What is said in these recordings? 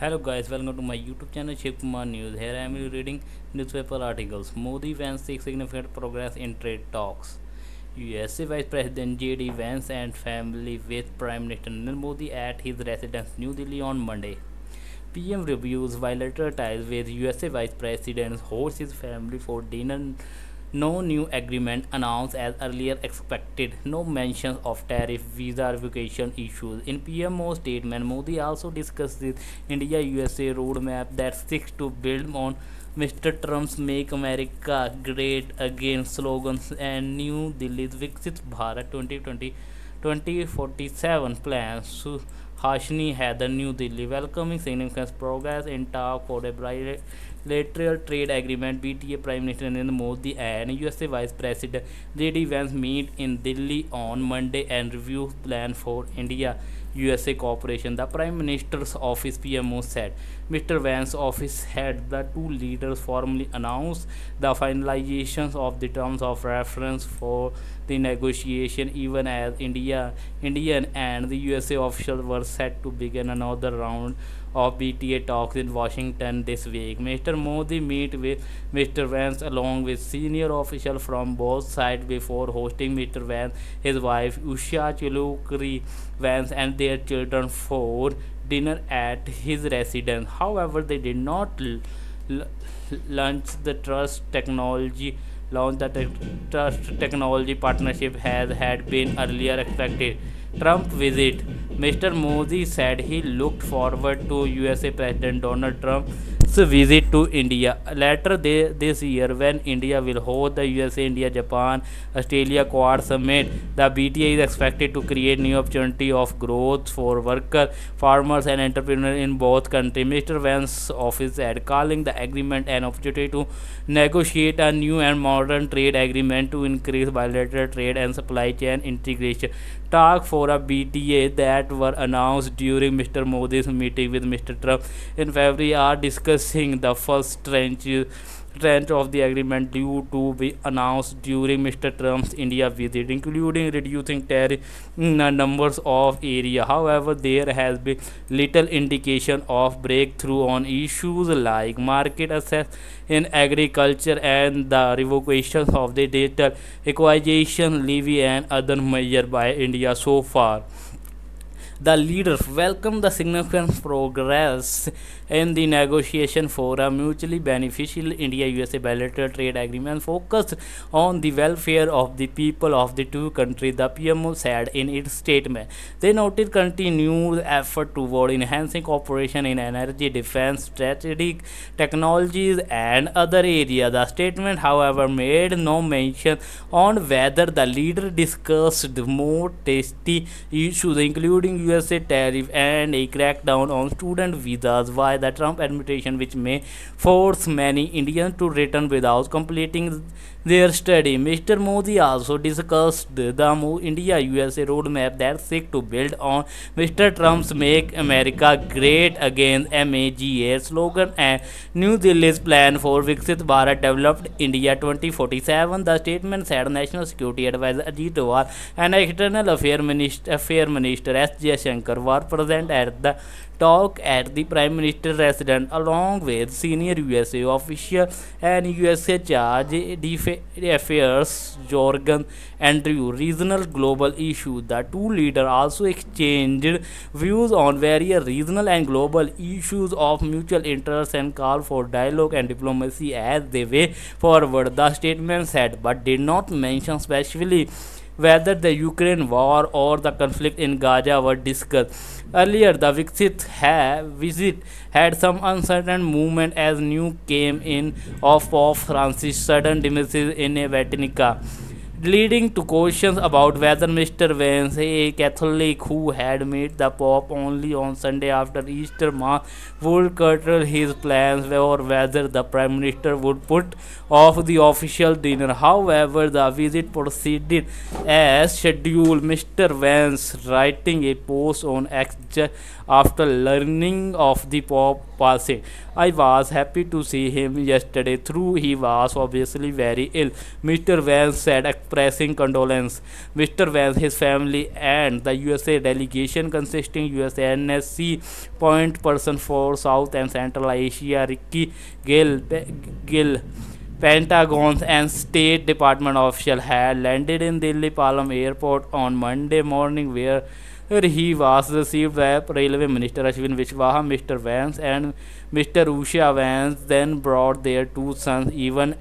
Hello guys, welcome to my YouTube channel Shiv Kumar News. Here I am reading newspaper articles. Modi Vance seeks significant progress in trade talks. USA Vice President J.D. Vance and family with Prime Minister Narendra Modi at his residence New Delhi on Monday. PM reviews bilateral ties with USA Vice President, hosts his family for dinner. No new agreement announced as earlier expected. No mention of tariff, visa revocation issues. In PMO statement, Modi also discussed the India-USA roadmap that seeks to build on Mr. Trump's "Make America Great Again" slogans and New Delhi's Viksit Bharat 2047 plans. Hashni Heather, New Delhi, welcoming significant progress in talk for a bilateral trade agreement. BTA Prime Minister Narendra Modi and USA Vice President J.D. Vance meet in Delhi on Monday and review plan for India-USA cooperation. The Prime Minister's office (PMO) said. Mr. Vance's office had the two leaders formally announced the finalization of the terms of reference for the negotiation, even as Indian and the USA officials were set to begin another round of BTA talks in Washington this week. Mr. Modi met with Mr. Vance along with senior officials from both sides before hosting Mr. Vance, his wife Usha Chilukuri Vance, and their children for dinner at his residence. However, they did not launch the trust technology partnership as had been earlier expected. Trump visit. Mr. Modi said he looked forward to USA President Donald Trump's visit to India later this year, when India will host the USA, India, Japan, Australia Quad Summit. The BTA is expected to create new opportunity of growth for workers, farmers, and entrepreneurs in both countries. Mr. Vance's office said, calling the agreement an opportunity to negotiate a new and modern trade agreement to increase bilateral trade and supply chain integration. Talk for a BTA that were announced during Mr. Modi's meeting with Mr. Trump in February are discussing the first tranche of the agreement due to be announced during Mr. Trump's India visit, including reducing tariff in a number of areas. However, there has been little indication of breakthrough on issues like market access in agriculture and the revocation of the digital acquisition levy and other measures by India so far. The leaders welcomed the significant progress in the negotiation for a mutually beneficial India-USA bilateral trade agreement focused on the welfare of the people of the two countries, the PMO said in its statement. They noted continued effort toward enhancing cooperation in energy, defense, strategic technologies, and other areas. The statement, however, made no mention on whether the leader discussed more tasty issues, including USA tariff and a crackdown on student visas by the Trump administration, which may force many Indians to return without completing their study. Mr. Modi also discussed the India-USA roadmap that seeks to build on Mr. Trump's "Make America Great Again" (MAGA) slogan and New Delhi's plan for Viksit Bharat Developed India 2047. The statement said National Security Advisor Ajit Doval and External Affairs Minister S. Jaishankar were present at the talk at the Prime Minister's residence, along with senior USA officials and USA Charge d'Affaires Jorgen Andrew. Regional global issues. The two leaders also exchanged views on various regional and global issues of mutual interest and called for dialogue and diplomacy as the way forward, the statement said, but did not mention specifically whether the Ukraine war or the conflict in Gaza were discussed. Earlier, the visit had some uncertain movement as news came in of Pope Francis' sudden demise in a Vatican, leading to questions about whether Mr. Vance, a Catholic who had met the Pope only on Sunday after Easter Mass, would curtail his plans or whether the Prime Minister would put off the official dinner. However, the visit proceeded as scheduled. Mr. Vance, writing a post on X after learning of the Pope passing, "I was happy to see him yesterday, though he was obviously very ill," Mr. Vance said, expressing condolence. Mr. Vance, his family, and the USA delegation consisting USNSC point person for South and Central Asia, Ricky Gill, Pentagon's and State Department official had landed in Delhi Palam Airport on Monday morning, where he was received by Railway Minister Ashwin Vishwaha. Mr. Vance and Mr. Usha Vance then brought their two sons, Evan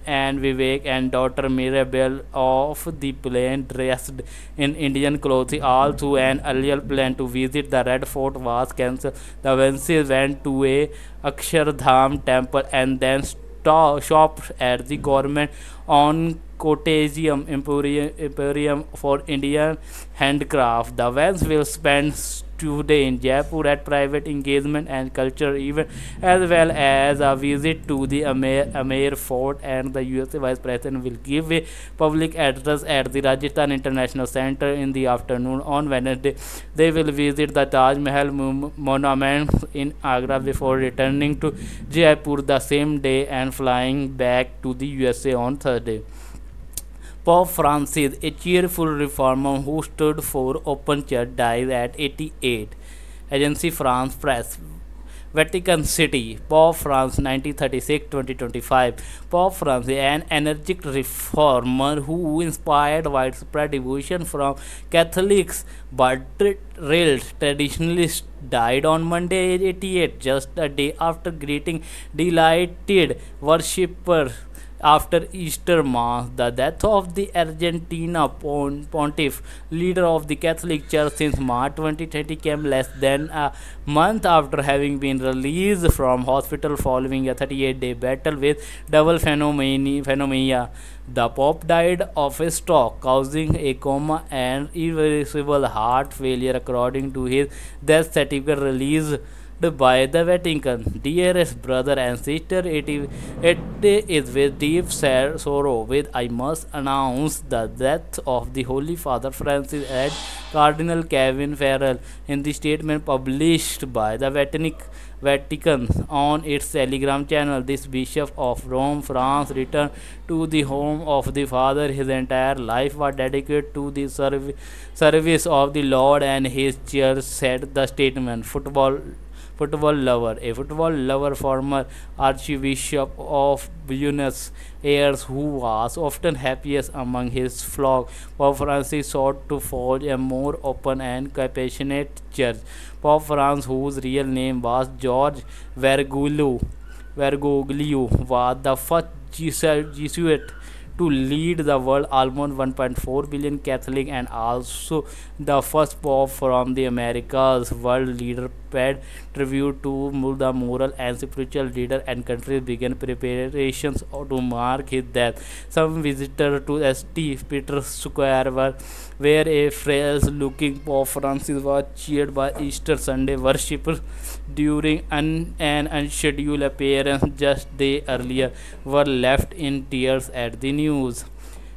and Vivek, and daughter Mirabel off the plane dressed in Indian clothes. Although an earlier plan to visit the Red Fort was cancelled, the Vances went to a Akshardham temple and then shopped at the government on Cottagium Emporium for Indian handcraft. The Vans will spend today in Jaipur at private engagement and culture event, as well as a visit to the Amer Fort, and the USA Vice President will give a public address at the Rajasthan International Center in the afternoon on Wednesday. They will visit the Taj Mahal monument in Agra before returning to Jaipur the same day and flying back to the USA on Thursday. Pope Francis, a cheerful reformer who stood for open church, died at 88. Agence France Presse. Vatican City. Pope Francis 1936-2025. Pope Francis, an energetic reformer who inspired widespread devotion from Catholics but railed traditionalists, died on Monday, age 88, just a day after greeting delighted worshippers after Easter Mass. The death of the Argentina pontiff, leader of the Catholic Church since March 2020, came less than a month after having been released from hospital following a 38-day battle with double pneumonia. The Pope died of a stroke, causing a coma and irreversible heart failure, according to his death certificate released by the Vatican. Dearest brother and sister, it is with deep sorrow with I must announce the death of the Holy Father Francis and Cardinal Kevin Farrell. In the statement published by the Vatican on its Telegram channel, this Bishop of Rome, France, returned to the home of the Father. His entire life was dedicated to the service of the Lord and His Church, said the statement. Football lover. A football lover, former Archbishop of Buenos Aires, who was often happiest among his flock, Pope Francis sought to forge a more open and compassionate church. Pope Francis, whose real name was George Bergoglio, was the first Jesuit to lead the world. Almost 1.4 billion Catholic and also the first pope from the Americas. World leader paid tribute to the moral and spiritual leader, and countries began preparations to mark his death. Some visitors to St. Peter's Square where a frail-looking Pope Francis was cheered by Easter Sunday worshippers during an unscheduled appearance just day earlier, were left in tears at the news.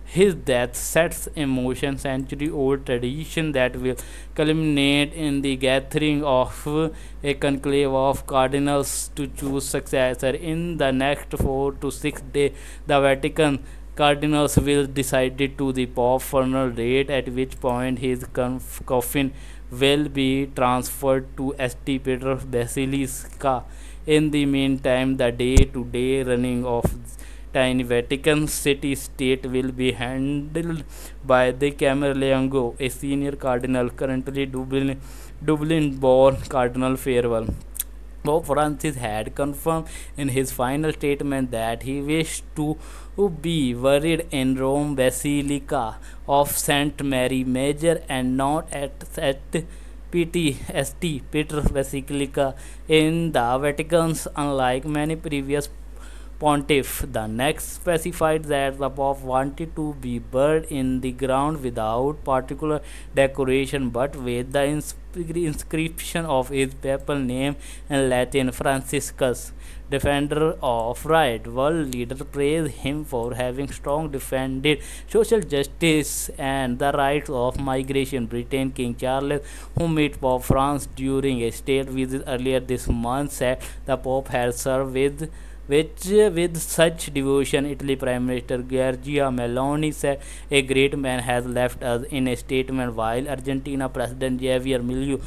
His death sets in motion century-old tradition that will culminate in the gathering of a conclave of cardinals to choose successor. In the next 4 to 6 days, the Vatican cardinals will decide to the Pope's funeral date, at which point his coffin will be transferred to St. Peter's Basilica. In the meantime, the day-to-day running of tiny Vatican City state will be handled by the Camerlengo, a senior cardinal, currently Dublin-born Cardinal Farewell. Pope Francis had confirmed in his final statement that he wished to be buried in Rome Basilica of St. Mary Major and not at St. Peter's Basilica in the Vatican's. Unlike many previous pontiff, the next specified that the Pope wanted to be buried in the ground without particular decoration, but with the inscription of his papal name in Latin, Franciscus, defender of right. World leaders praised him for having strongly defended social justice and the rights of migration. Britain King Charles, who met Pope Francis during a state visit earlier this month, said the Pope had served with which with such devotion. Italy Prime Minister Giorgia Meloni said, "A great man has left us," in a statement, while Argentina President Javier Milei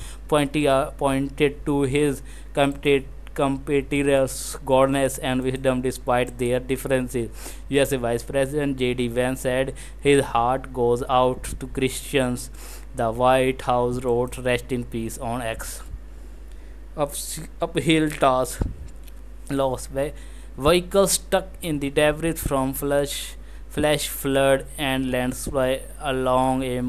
pointed to his competitors' godness and wisdom despite their differences. USA Vice President J.D. Vance said his heart goes out to Christians. The White House wrote, "Rest in peace" on X. Uphill task loss. Vehicles stuck in the debris from flash flood and landslide along a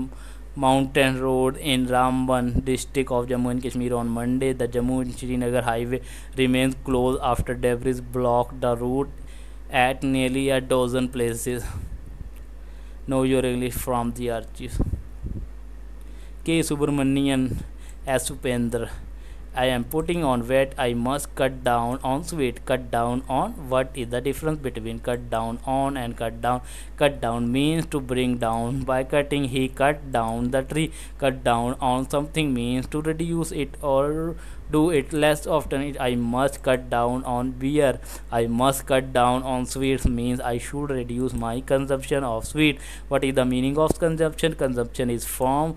mountain road in Ramban district of Jammu and Kashmir on Monday. The Jammu and Srinagar highway remains closed after debris blocked the route at nearly a dozen places. Know your English from the archives. K. Subramanian S. Upendra. I am putting on weight. I must cut down on sweet. Cut down on. What is the difference between cut down on and cut down? Cut down means to bring down. By cutting, he cut down the tree. Cut down on something means to reduce it or do it less often. I must cut down on beer. I must cut down on sweets means I should reduce my consumption of sweet. What is the meaning of consumption? Consumption is from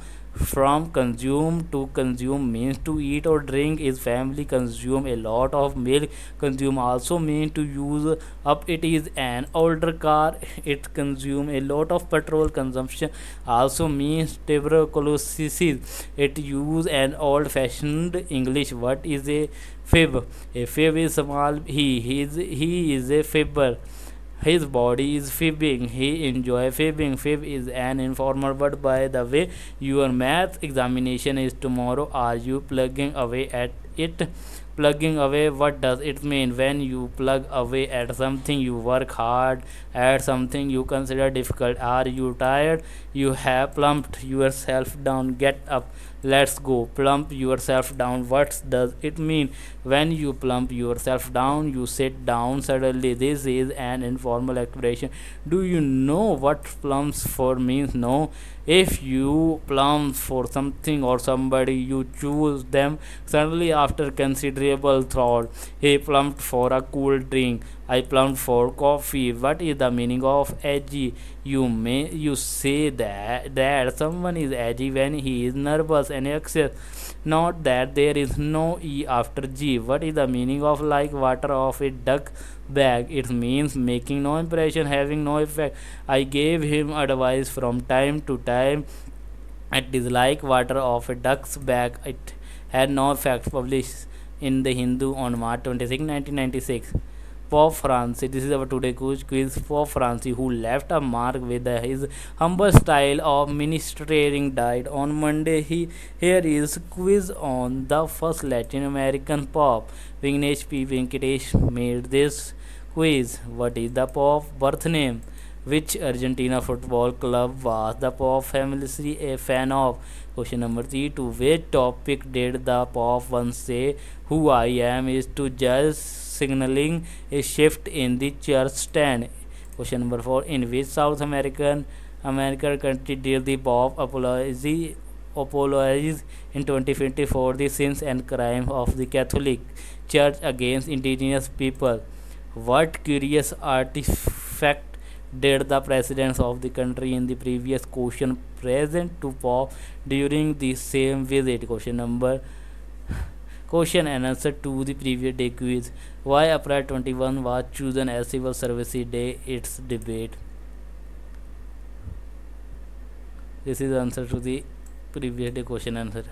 consume. To consume means to eat or drink. Is family consume a lot of milk. Consume also means to use up. It is an older car. It consume a lot of petrol. Consumption also means tuberculosis. It use an old fashioned English. What is a fib? A fib is small. He is a fibber. His body is fibbing. He enjoy fibbing. Fib is an informal word. By the way, your math examination is tomorrow. Are you plugging away at it? Plugging away, what does it mean? When you plug away at something, you work hard at something you consider difficult. Are you tired? You have plumped yourself down. Get up. Let's go. Plump yourself down. What does it mean? When you plump yourself down, you sit down suddenly. This is an informal expression. Do you know what plumps for means? No. If you plump for something or somebody, you choose them suddenly after considerable thought. He plumped for a cool drink. I plumped for coffee. What is the meaning of edgy? You say that someone is edgy when he is nervous and anxious. Not that there is no e after g. What is the meaning of like water off a duck bag? It means making no impression, having no effect. I gave him advice from time to time. It is like water off a duck's back. It had no effect. Published in the Hindu on March 26, 1996. Pope Francis. This is our today quiz. Pope Francis, who left a mark with his humble style of ministering, died on Monday. Here is quiz on the first Latin American Pope. Vignesh P. Venkatesh made this quiz. What is the Pope birth name? Which Argentina football club was the Pope famously a fan of? Question number 3. To which topic did the Pope once say, "Who I am is to judge," signaling a shift in the church stand? Question number 4. In which South American country did the Pope apologize in 2020 for the sins and crimes of the Catholic Church against indigenous people? What curious artifact did the presidents of the country in the previous question present to Pope during the same visit? Question and answer to the previous day quiz. Why April 21 was chosen as Civil Service Day? Its debate. This is the answer to the previous day question answer.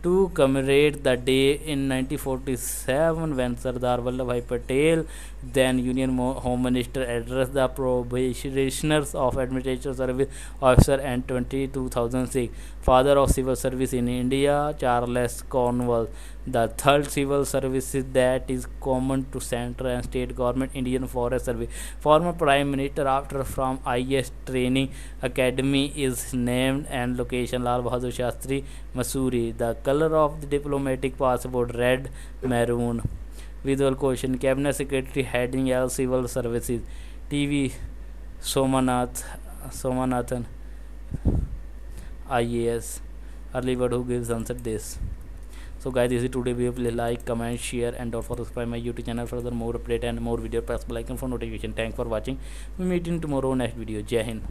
To commemorate the day in 1947 when Sardar Vallabhbhai Patel, then Union Home Minister, addressed the probationers of Administration Service Officer and 2006. Father of Civil Service in India, Charles Cornwall. The third civil service that is common to central and state government, Indian Forest Service. Former Prime Minister after from IS Training Academy is named and location Lal Bahadur Shastri, Missouri. The color of the diplomatic passport, red, maroon. Visual question. Cabinet Secretary heading L Civil Services, TV Somanathan, IAS. Early word who gives answer this. So guys, this is today video. Please like, comment, share, and don't forget to subscribe my YouTube channel for the more update and more video. Press bell icon for notification. Thanks for watching. We meet in tomorrow next video. Jai Hind.